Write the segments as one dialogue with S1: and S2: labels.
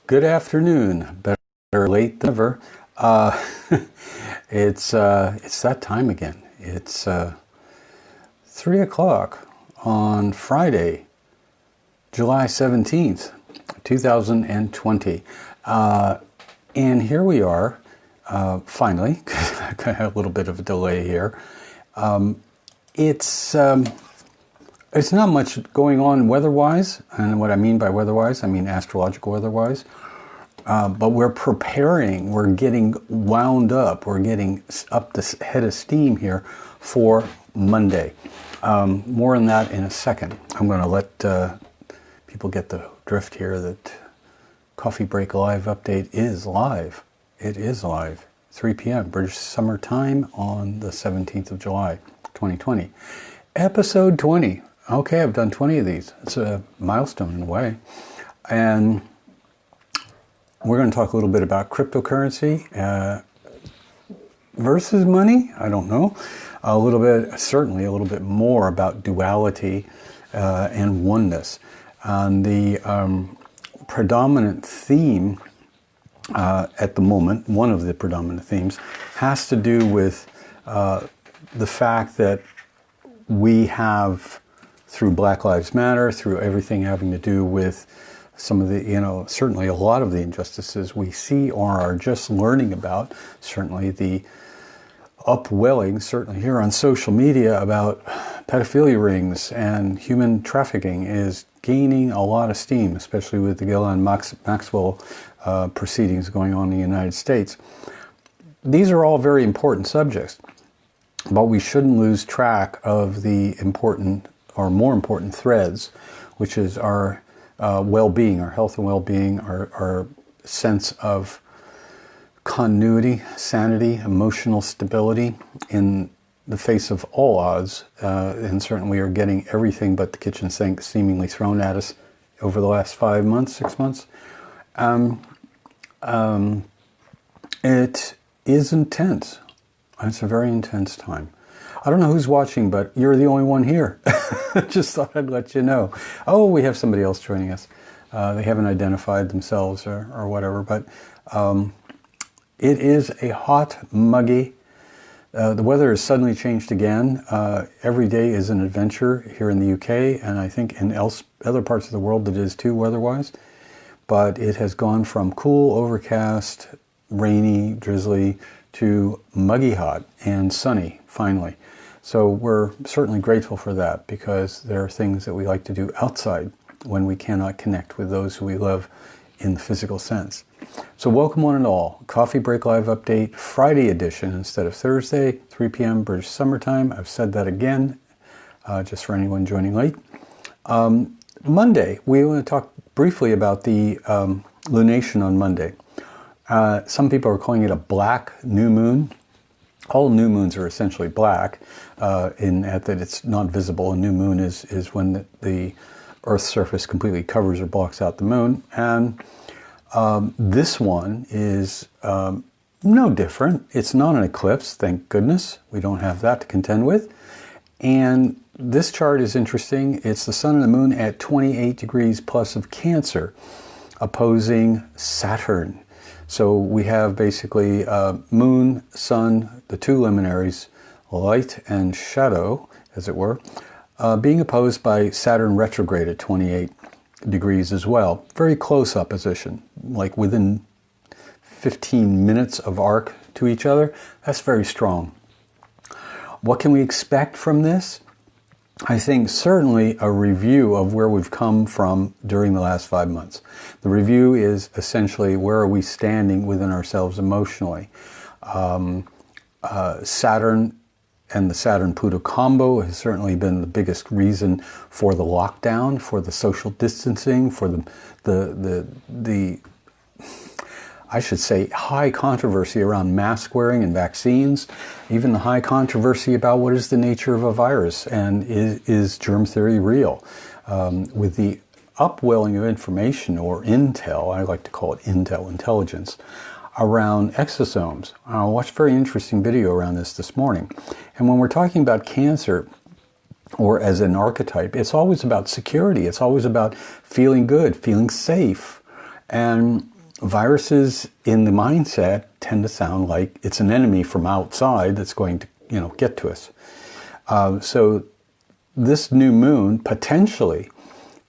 S1: Good afternoon. Better late than never. It's that time again. It's 3 o'clock on Friday, July 17th, 2020. And here we are, finally. I had a little bit of a delay here. It's not much going on weather-wise, and what I mean by weather-wise, I mean astrological weather-wise. But we're preparing, we're getting wound up, we're getting up the head of steam here for Monday. More on that in a second. I'm going to let people get the drift here that Coffee Break Live update is live. It is live. 3 p.m. British Summer Time on the 17th of July, 2020. Episode 20. Okay, I've done 20 of these. It's a milestone in a way. And we're going to talk a little bit about cryptocurrency versus money. I don't know. A little bit, certainly a little bit more about duality and oneness. And the predominant theme at the moment, one of the predominant themes, has to do with the fact that we have, through Black Lives Matter, through everything having to do with some of the, certainly a lot of the injustices we see or are just learning about, certainly the upwelling, certainly here on social media, about pedophilia rings and human trafficking is gaining a lot of steam, especially with the Ghislaine Maxwell proceedings going on in the United States. These are all very important subjects, but we shouldn't lose track of the important or more important threads, which is our well-being, our health and well-being, our sense of continuity, sanity, emotional stability in the face of all odds. And certainly we are getting everything but the kitchen sink seemingly thrown at us over the last 5 months, 6 months. It is intense. It's a very intense time. I don't know who's watching, but you're the only one here. Just thought I'd let you know. Oh, we have somebody else joining us. They haven't identified themselves or whatever, but it is a hot, muggy. The weather has suddenly changed again. Every day is an adventure here in the UK, and I think in other parts of the world it is too, weather-wise. But it has gone from cool, overcast, rainy, drizzly, to muggy hot and sunny, finally. So we're certainly grateful for that, because there are things that we like to do outside when we cannot connect with those who we love in the physical sense. So welcome one and all. Coffee Break Live Update, Friday edition instead of Thursday, 3 p.m. British Summer Time. I've said that again, just for anyone joining late. Monday, we want to talk briefly about the lunation on Monday. Some people are calling it a black new moon. All new moons are essentially black, in that it's not visible. A new moon is when the Earth's surface completely covers or blocks out the moon. And this one is no different. It's not an eclipse, thank goodness. We don't have that to contend with. And this chart is interesting. It's the sun and the moon at 28 degrees plus of Cancer, opposing Saturn. So we have basically moon, sun, the two luminaries, light and shadow, as it were, being opposed by Saturn retrograde at 28 degrees as well. Very close opposition, like within 15 minutes of arc to each other. That's very strong. What can we expect from this? I think certainly a review of where we've come from during the last 5 months. The review is essentially, where are we standing within ourselves emotionally? Saturn and the Saturn-Pluto combo has certainly been the biggest reason for the lockdown, for the social distancing, for the I should say, high controversy around mask wearing and vaccines, even the high controversy about what is the nature of a virus and is germ theory real. With the upwelling of information, or intel, I like to call it intel, intelligence, around exosomes. I watched a very interesting video around this morning. And when we're talking about Cancer, or as an archetype, it's always about security. It's always about feeling good, feeling safe. And viruses in the mindset tend to sound like it's an enemy from outside that's going to, get to us. So this new moon potentially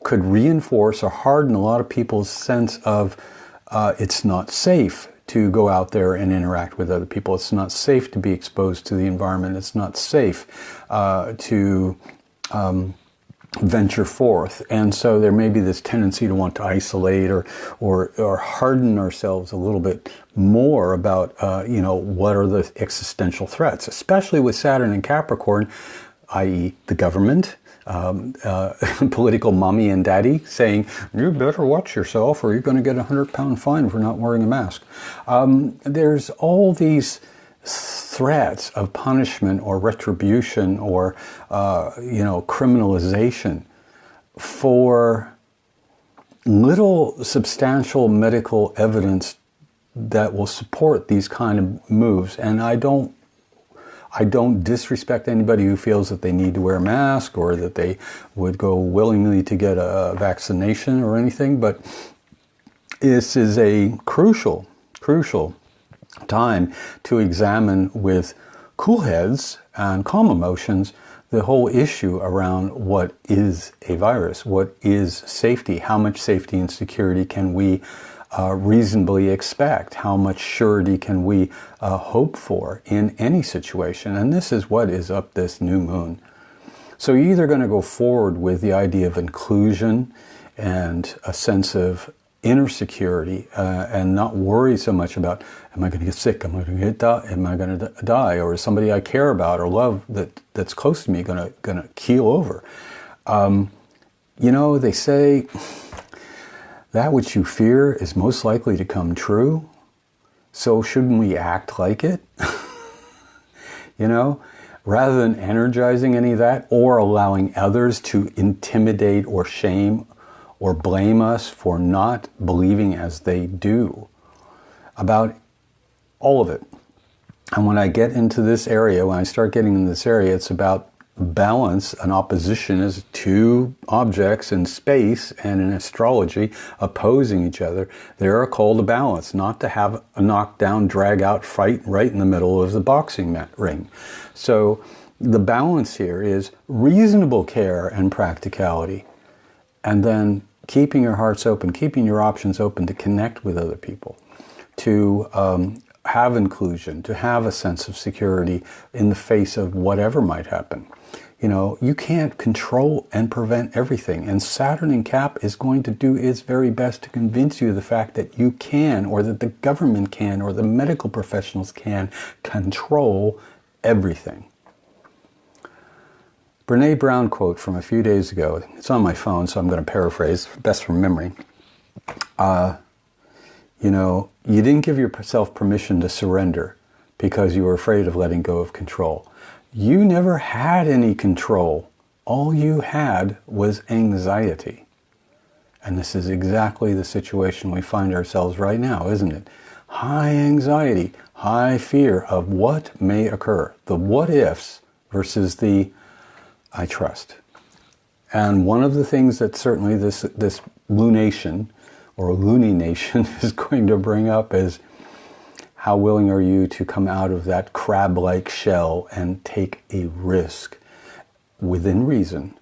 S1: could reinforce or harden a lot of people's sense of it's not safe to go out there and interact with other people. It's not safe to be exposed to the environment. It's not safe to venture forth. And so there may be this tendency to want to isolate or harden ourselves a little bit more about, what are the existential threats, especially with Saturn in Capricorn, i.e. the government, political mommy and daddy saying, you better watch yourself or you're going to get a £100 fine for not wearing a mask. There's all these threats of punishment or retribution or, criminalization for little substantial medical evidence that will support these kind of moves. And I don't disrespect anybody who feels that they need to wear a mask or that they would go willingly to get a vaccination or anything, but this is a crucial time to examine with cool heads and calm emotions the whole issue around what is a virus, what is safety, how much safety and security can we reasonably expect, how much surety can we hope for in any situation. And this is what is up this new moon. So you're either going to go forward with the idea of inclusion and a sense of inner security and not worry so much about, am I going to get sick? Am I going to die? Or is somebody I care about or love that's close to me going to keel over? They say that which you fear is most likely to come true. So shouldn't we act like it? Rather than energizing any of that or allowing others to intimidate or shame or blame us for not believing as they do about all of it. And when I get into this area, when I start getting in this area, it's about balance. An opposition is two objects in space and in astrology opposing each other. They are called a balance, not to have a knockdown, drag out fight right in the middle of the boxing ring. So the balance here is reasonable care and practicality, and then keeping your hearts open, keeping your options open to connect with other people, to have inclusion, to have a sense of security in the face of whatever might happen. You can't control and prevent everything. And Saturn in Cap is going to do its very best to convince you of the fact that you can, or that the government can, or the medical professionals can control everything. Brene Brown quote from a few days ago. It's on my phone, so I'm going to paraphrase, best from memory. You didn't give yourself permission to surrender because you were afraid of letting go of control. You never had any control. All you had was anxiety. And this is exactly the situation we find ourselves right now, isn't it? High anxiety, high fear of what may occur. The what ifs versus the I trust. And one of the things that certainly this lunation or lunination is going to bring up is, how willing are you to come out of that crab-like shell and take a risk within reason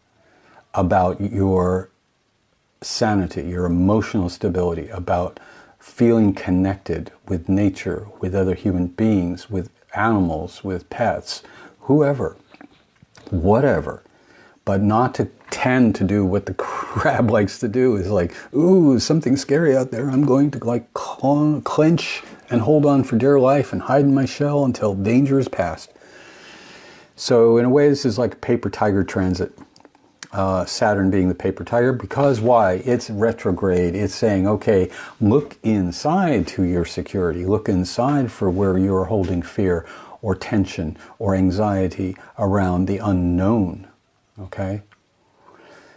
S1: about your sanity, your emotional stability, about feeling connected with nature, with other human beings, with animals, with pets, whoever, whatever, but not to tend to do what the crab likes to do, is like, ooh, something scary out there. I'm going to clench and hold on for dear life and hide in my shell until danger is past. So in a way, this is like a paper tiger transit. Saturn being the paper tiger, because why? It's retrograde. It's saying, okay, look inside to your security. Look inside for where you're holding fear or tension or anxiety around the unknown. Okay?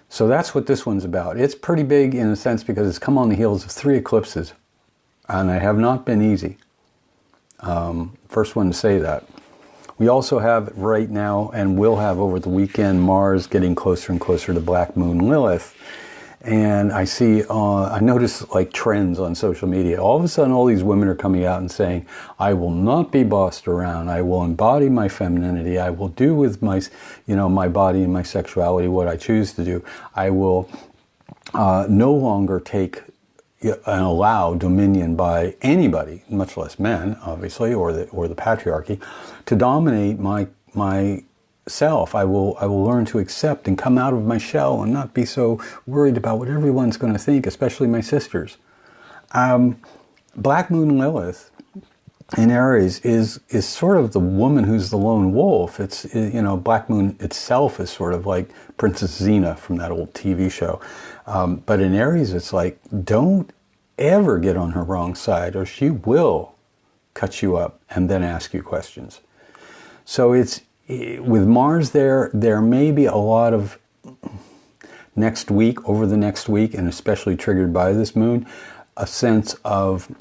S1: So that's what this one's about. It's pretty big in a sense because it's come on the heels of 3 eclipses, and they have not been easy. First one to say that. We also have right now, and will have over the weekend, Mars getting closer and closer to Black Moon Lilith. And I see, I notice like trends on social media. All of a sudden, all these women are coming out and saying, I will not be bossed around. I will embody my femininity. I will do with my, my body and my sexuality what I choose to do. I will no longer take and allow dominion by anybody, much less men, obviously, or the patriarchy, to dominate my self. I will learn to accept and come out of my shell and not be so worried about what everyone's going to think, especially my sisters. Black Moon Lilith in Aries is sort of the woman who's the lone wolf. It's, Black Moon itself is sort of like Princess Xena from that old TV show. But in Aries, it's like, don't ever get on her wrong side or she will cut you up and then ask you questions. So it's, with Mars there may be a lot of over the next week, and especially triggered by this moon, a sense of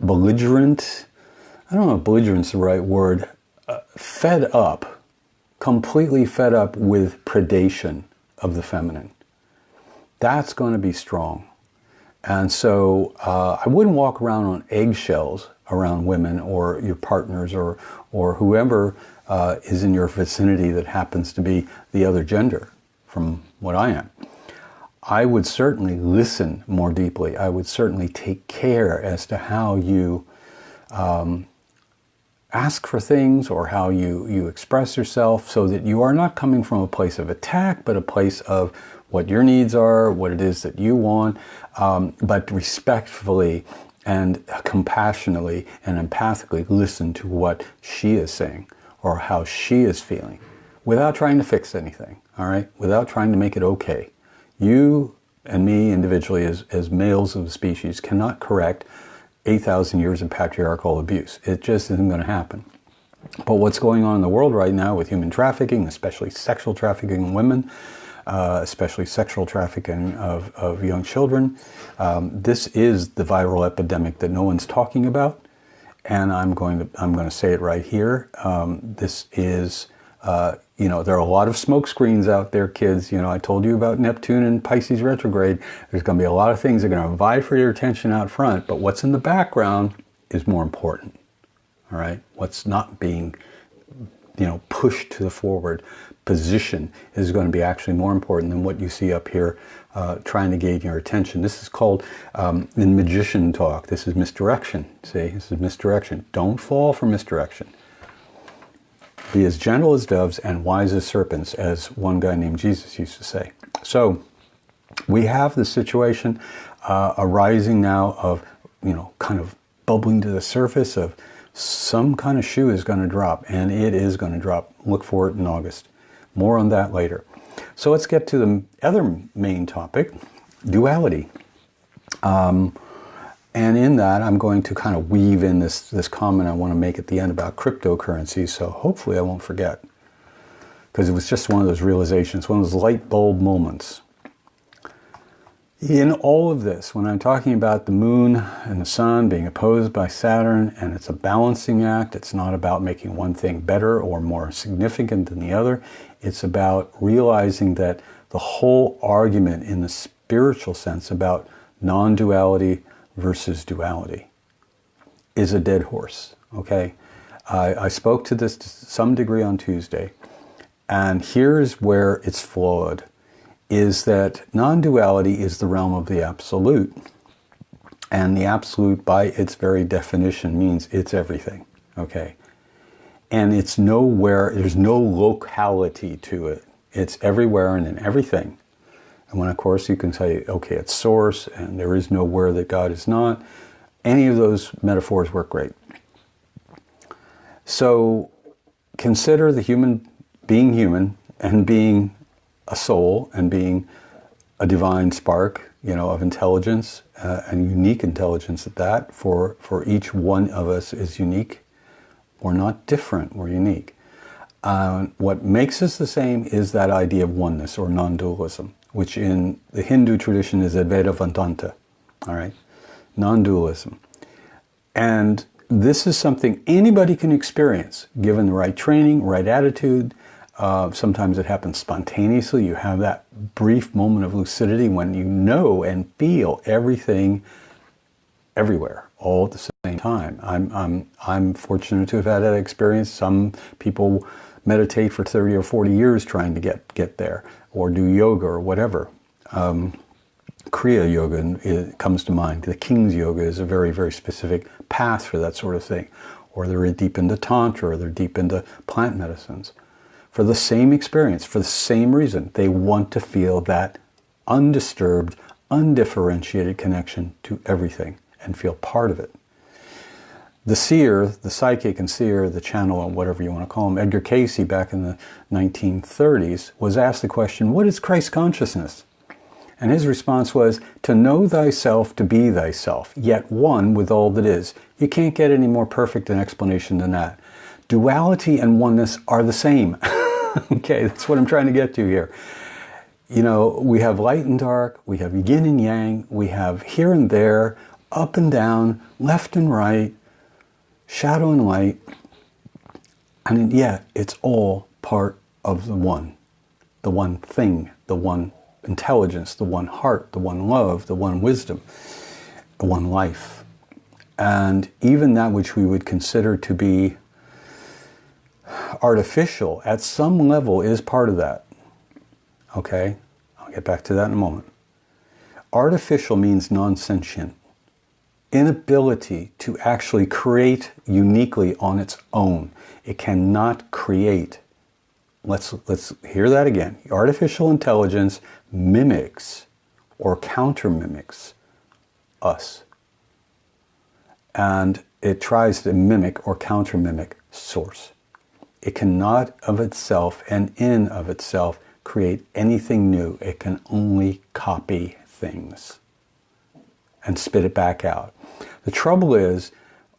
S1: belligerent, I don't know if belligerent's the right word, fed up, completely fed up with predation of the feminine. That's going to be strong. And so I wouldn't walk around on eggshells around women or your partners or whoever is in your vicinity that happens to be the other gender from what I am. I would certainly listen more deeply. I would certainly take care as to how you ask for things or how you express yourself, so that you are not coming from a place of attack, but a place of what your needs are, what it is that you want, but respectfully and compassionately and empathically listen to what she is saying or how she is feeling, without trying to fix anything, all right? Without trying to make it okay. You and me individually as males of the species cannot correct 8,000 years of patriarchal abuse. It just isn't going to happen. But what's going on in the world right now with human trafficking, especially sexual trafficking in women, especially sexual trafficking of young children, this is the viral epidemic that no one's talking about. And I'm going to say it right here. This is, there are a lot of smoke screens out there, kids. I told you about Neptune and Pisces retrograde. There's going to be a lot of things that are going to vie for your attention out front, but what's in the background is more important. All right? What's not being, pushed to the forward position is going to be actually more important than what you see up here trying to gain your attention. This is called, in magician talk, this is misdirection. See, this is misdirection. Don't fall for misdirection. Be as gentle as doves and wise as serpents, as one guy named Jesus used to say. So we have the situation arising now of, kind of bubbling to the surface of some kind of shoe is going to drop, and it is going to drop. Look for it in August. More on that later. So let's get to the other main topic, duality. And in that, I'm going to kind of weave in this comment I want to make at the end about cryptocurrencies, so hopefully I won't forget. Because it was just one of those realizations, one of those light bulb moments. In all of this, when I'm talking about the moon and the sun being opposed by Saturn, and it's a balancing act, it's not about making one thing better or more significant than the other. It's about realizing that the whole argument in the spiritual sense about non-duality versus duality is a dead horse, okay? I spoke to this to some degree on Tuesday, and here's where it's flawed, is that non-duality is the realm of the absolute, and the absolute by its very definition means it's everything, okay? And it's nowhere, there's no locality to it. It's everywhere and in everything. And when, of course, you can say, okay, it's source, and there is nowhere that God is not. Any of those metaphors work great. So consider the human and being a soul and being a divine spark, of intelligence, and unique intelligence at that. For each one of us is unique. We're not different, we're unique. What makes us the same is that idea of oneness or non-dualism, which in the Hindu tradition is Advaita Vedanta, all right? Non-dualism. And this is something anybody can experience, given the right training, right attitude, Sometimes it happens spontaneously. You have that brief moment of lucidity when you know and feel everything everywhere, all at the same time. I'm fortunate to have had that experience. Some people meditate for 30 or 40 years trying to get there, or do yoga or whatever. Kriya Yoga comes to mind. The King's Yoga is a very, very specific path for that sort of thing. Or they're deep into Tantra, or they're deep into plant medicines. For the same experience, for the same reason, they want to feel that undisturbed, undifferentiated connection to everything and feel part of it. The seer, the psychic and seer, the channel, or whatever you want to call him, Edgar Cayce back in the 1930s was asked the question, what is Christ consciousness? And his response was, to know thyself, to be thyself, yet one with all that is. You can't get any more perfect an explanation than that. Duality and oneness are the same. Okay, that's what I'm trying to get to here. You know, we have light and dark, we have yin and yang, we have here and there, up and down, left and right, shadow and light. And yet, it's all part of the one thing, the one intelligence, the one heart, the one love, the one wisdom, the one life. And even that which we would consider to be artificial, at some level is part of that. Okay? I'll get back to that in a moment. Artificial means non-sentient. Inability to actually create uniquely on its own. It cannot create. Let's hear that again. Artificial intelligence mimics or counter-mimics us. And it tries to mimic or counter-mimic source. It cannot of itself and in of itself create anything new. It can only copy things and spit it back out. The trouble is,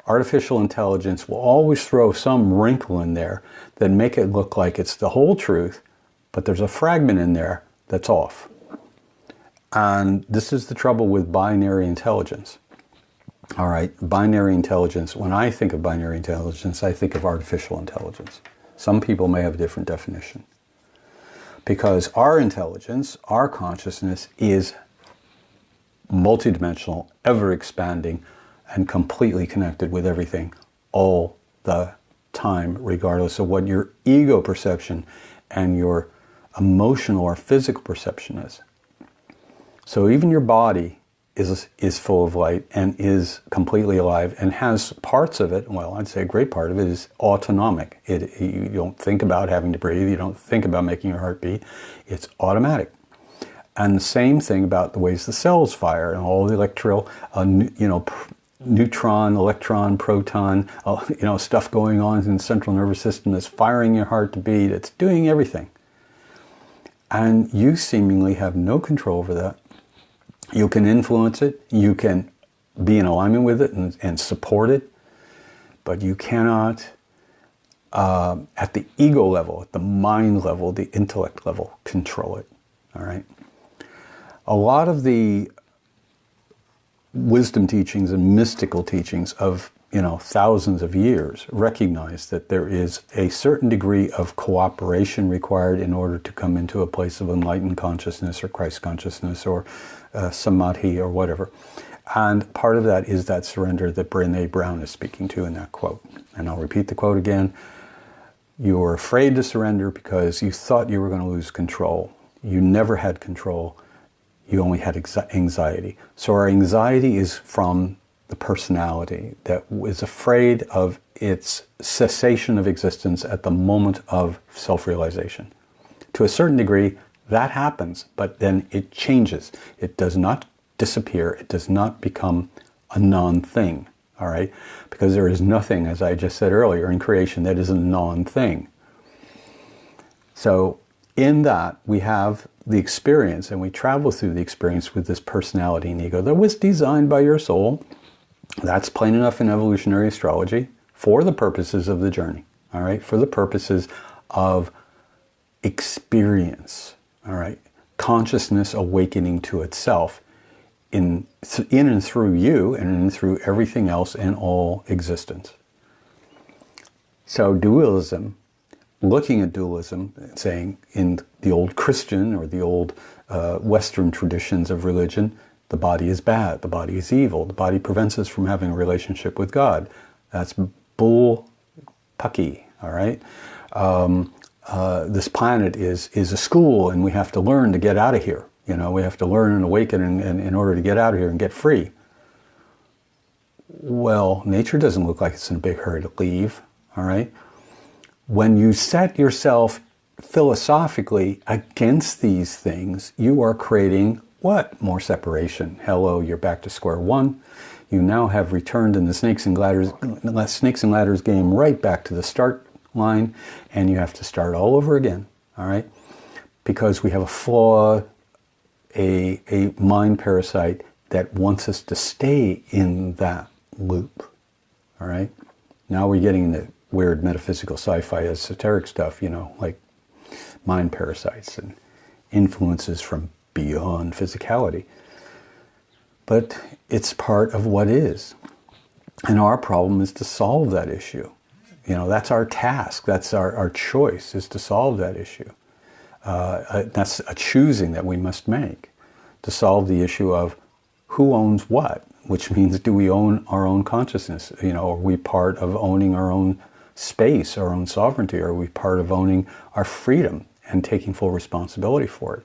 S1: artificial intelligence will always throw some wrinkle in there that make it look like it's the whole truth, but there's a fragment in there that's off. And this is the trouble with binary intelligence. All right, binary intelligence. When I think of binary intelligence, I think of artificial intelligence. Some people may have a different definition. Because our intelligence, our consciousness is multidimensional, ever expanding, and completely connected with everything all the time, regardless of what your ego perception and your emotional or physical perception is. So even your body is full of light and is completely alive and has parts of it, well, I'd say a great part of it is autonomic. You don't think about having to breathe, you don't think about making your heart beat, it's automatic. And the same thing about the ways the cells fire and all the neutron, electron, proton, stuff going on in the central nervous system that's firing your heart to beat. It's doing everything. And you seemingly have no control over that. You can influence it. You can be in alignment with it and support it. But you cannot, at the ego level, at the mind level, the intellect level, control it. All right? A lot of the wisdom teachings and mystical teachings of thousands of years recognize that there is a certain degree of cooperation required in order to come into a place of enlightened consciousness or Christ consciousness or samadhi or whatever. And part of that is that surrender that Brené Brown is speaking to in that quote. And I'll repeat the quote again. You were afraid to surrender because you thought you were going to lose control. You never had control. You only had anxiety. So our anxiety is from the personality that is afraid of its cessation of existence at the moment of self-realization. To a certain degree, that happens, but then it changes. It does not disappear. It does not become a non-thing, all right? Because there is nothing, as I just said earlier, in creation that is a non-thing. So in that, we have the experience, and we travel through the experience with this personality and ego that was designed by your soul. That's plain enough in evolutionary astrology for the purposes of the journey, all right? For the purposes of experience, all right? Consciousness awakening to itself in and through you and in through everything else in all existence. So dualism looking at dualism, saying in the old Christian or the old Western traditions of religion, the body is bad, the body is evil, the body prevents us from having a relationship with God. That's bull pucky, all right? This planet is a school, and we have to learn to get out of here. You know, we have to learn and awaken in order to get out of here and get free. Well, nature doesn't look like it's in a big hurry to leave, all right? When you set yourself philosophically against these things, you are creating what? More separation. Hello, you're back to square one. You now have returned in the snakes and ladders game right back to the start line, and you have to start all over again, all right? Because we have a flaw, a mind parasite that wants us to stay in that loop, all right? Now we're getting into weird metaphysical sci-fi esoteric stuff, you know, like mind parasites and influences from beyond physicality. But it's part of what is. And our problem is to solve that issue. You know, that's our task. That's our choice, is to solve that issue. That's a choosing that we must make to solve the issue of who owns what, which means, do we own our own consciousness? You know, are we part of owning our own space, our own sovereignty? Are we part of owning our freedom and taking full responsibility for it?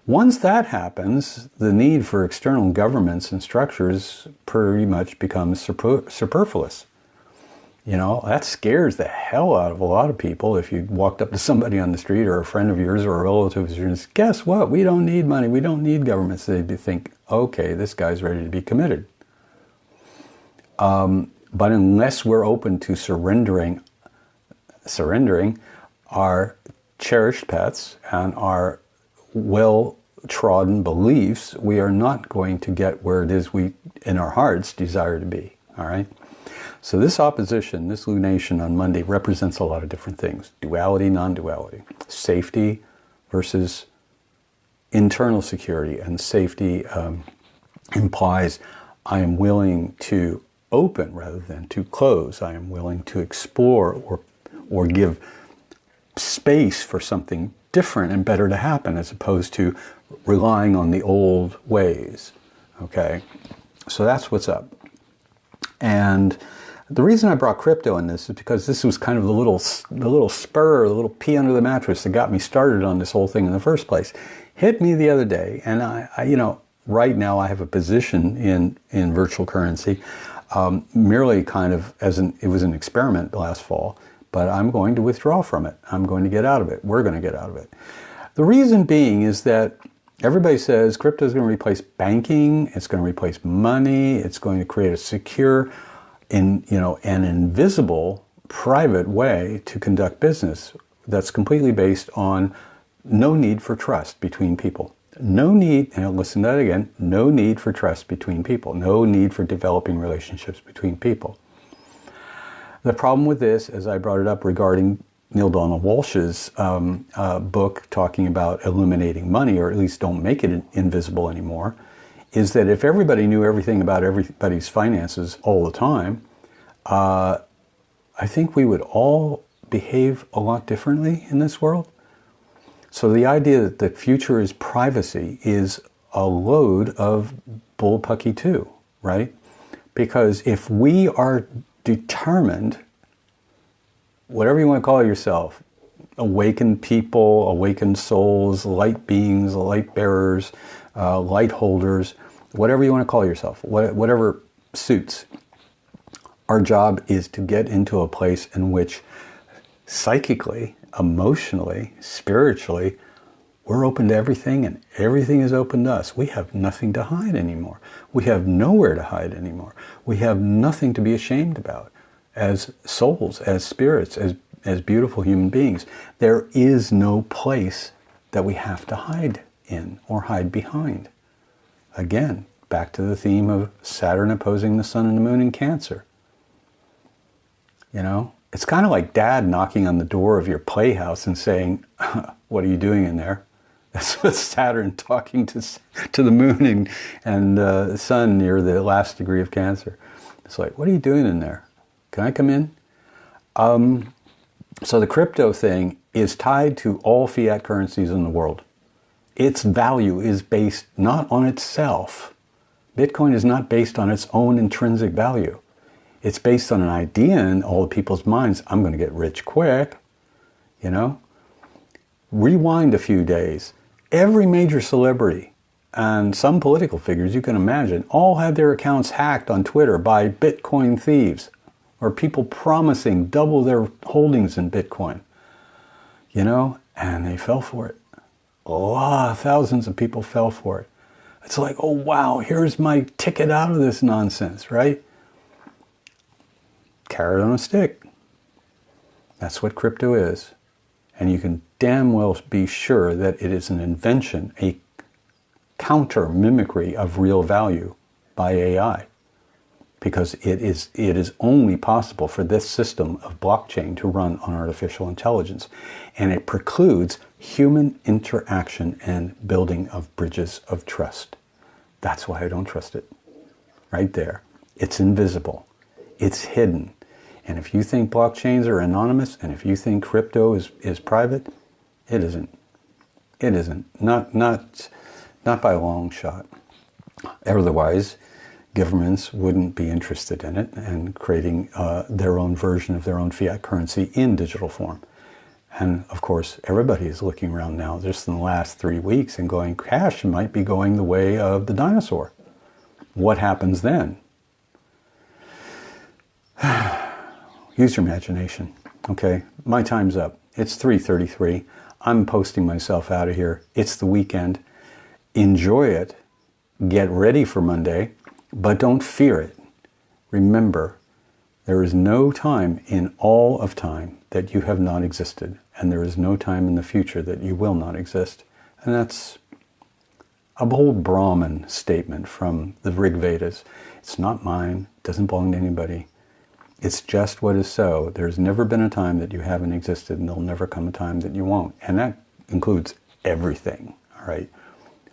S1: Once that happens, the need for external governments and structures pretty much becomes superfluous. You know, that scares the hell out of a lot of people. If you walked up to somebody on the street, or a friend of yours or a relative of yours, guess what? We don't need money. We don't need governments. They'd think, okay, this guy's ready to be committed. But unless we're open to surrendering our cherished pets and our well-trodden beliefs, we are not going to get where it is we, in our hearts, desire to be, all right? So this opposition, this lunation on Monday, represents a lot of different things. Duality, non-duality. Safety versus internal security. And safety implies I am willing to open rather than to close. I am willing to explore or give space for something different and better to happen, as opposed to relying on the old ways. Okay? So that's what's up. And the reason I brought crypto in this is because this was kind of the little spur, the little pea under the mattress that got me started on this whole thing in the first place. Hit me the other day, and I you know, right now I have a position in virtual currency, merely kind of it was an experiment last fall, but I'm going to withdraw from it. I'm going to get out of it. We're going to get out of it. The reason being is that everybody says crypto is going to replace banking, it's going to replace money, it's going to create a secure, an invisible, private way to conduct business that's completely based on no need for trust between people. No need, and listen to that again, no need for trust between people. No need for developing relationships between people. The problem with this, as I brought it up regarding Neil Donald Walsh's book talking about eliminating money, or at least don't make it invisible anymore, is that if everybody knew everything about everybody's finances all the time, I think we would all behave a lot differently in this world. So the idea that the future is privacy is a load of bullpucky too, right? Because if we are determined, whatever you want to call yourself, awakened people, awakened souls, light beings, light bearers, light holders, whatever you want to call yourself, whatever suits. Our job is to get into a place in which psychically, emotionally, spiritually, we're open to everything, and everything is open to us. We have nothing to hide anymore. We have nowhere to hide anymore. We have nothing to be ashamed about as souls, as spirits, as beautiful human beings. There is no place that we have to hide in or hide behind. Again, back to the theme of Saturn opposing the Sun and the Moon in Cancer. You know, it's kind of like Dad knocking on the door of your playhouse and saying, "What are you doing in there?" That's what Saturn talking to the Moon and the Sun near the last degree of Cancer. It's like, "What are you doing in there? Can I come in?" So the crypto thing is tied to all fiat currencies in the world. Its value is based not on itself. Bitcoin is not based on its own intrinsic value. It's based on an idea in all people's minds. I'm going to get rich quick, you know? Rewind a few days. Every major celebrity and some political figures you can imagine all had their accounts hacked on Twitter by Bitcoin thieves or people promising double their holdings in Bitcoin, you know? And they fell for it. Thousands of people fell for it. It's like, oh wow, here's my ticket out of this nonsense, right? Carrot on a stick. That's what crypto is. And you can damn well be sure that it is an invention, a counter mimicry of real value by AI. Because it is only possible for this system of blockchain to run on artificial intelligence. And it precludes human interaction and building of bridges of trust. That's why I don't trust it. Right there. It's invisible. It's hidden. And if you think blockchains are anonymous, and if you think crypto is private, it isn't. It isn't. Not by a long shot. Otherwise, governments wouldn't be interested in it and creating their own version of their own fiat currency in digital form. And of course, everybody is looking around now just in the last 3 weeks and going, cash might be going the way of the dinosaur. What happens then? Use your imagination, okay? My time's up. It's 3:33. I'm posting myself out of here. It's the weekend. Enjoy it. Get ready for Monday, but don't fear it. Remember, there is no time in all of time that you have not existed, and there is no time in the future that you will not exist. And that's a bold Brahmin statement from the Rig Vedas. It's not mine. It doesn't belong to anybody. It's just what is so. There's never been a time that you haven't existed, and there'll never come a time that you won't. And that includes everything, all right?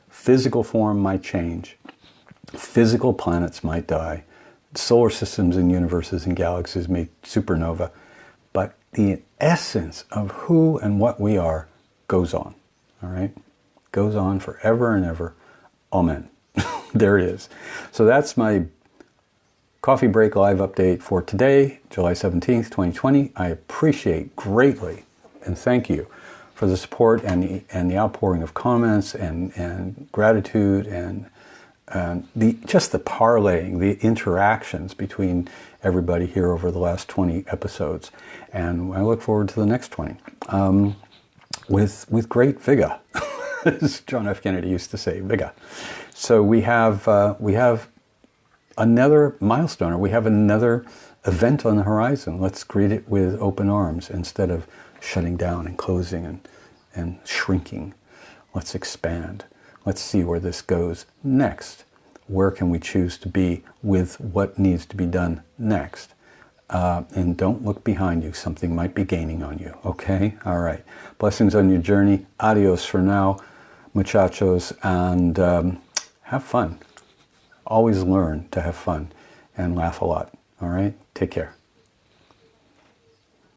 S1: Physical form might change. Physical planets might die. Solar systems and universes and galaxies may supernova. But the essence of who and what we are goes on, all right? Goes on forever and ever. Amen. There it is. So that's my Coffee Break Live update for today, July 17th, 2020. I appreciate greatly and thank you for the support and the outpouring of comments and gratitude and just the parlaying, the interactions between everybody here over the last 20 episodes. And I look forward to the next 20 with great vigor, as John F. Kennedy used to say, vigor. So we have another milestone, or we have another event on the horizon. Let's greet it with open arms instead of shutting down and closing and shrinking. Let's expand. Let's see where this goes next. Where can we choose to be with what needs to be done next? And don't look behind you. Something might be gaining on you. Okay? All right. Blessings on your journey. Adios for now, muchachos. And have fun. Always learn to have fun and laugh a lot. All right? Take care.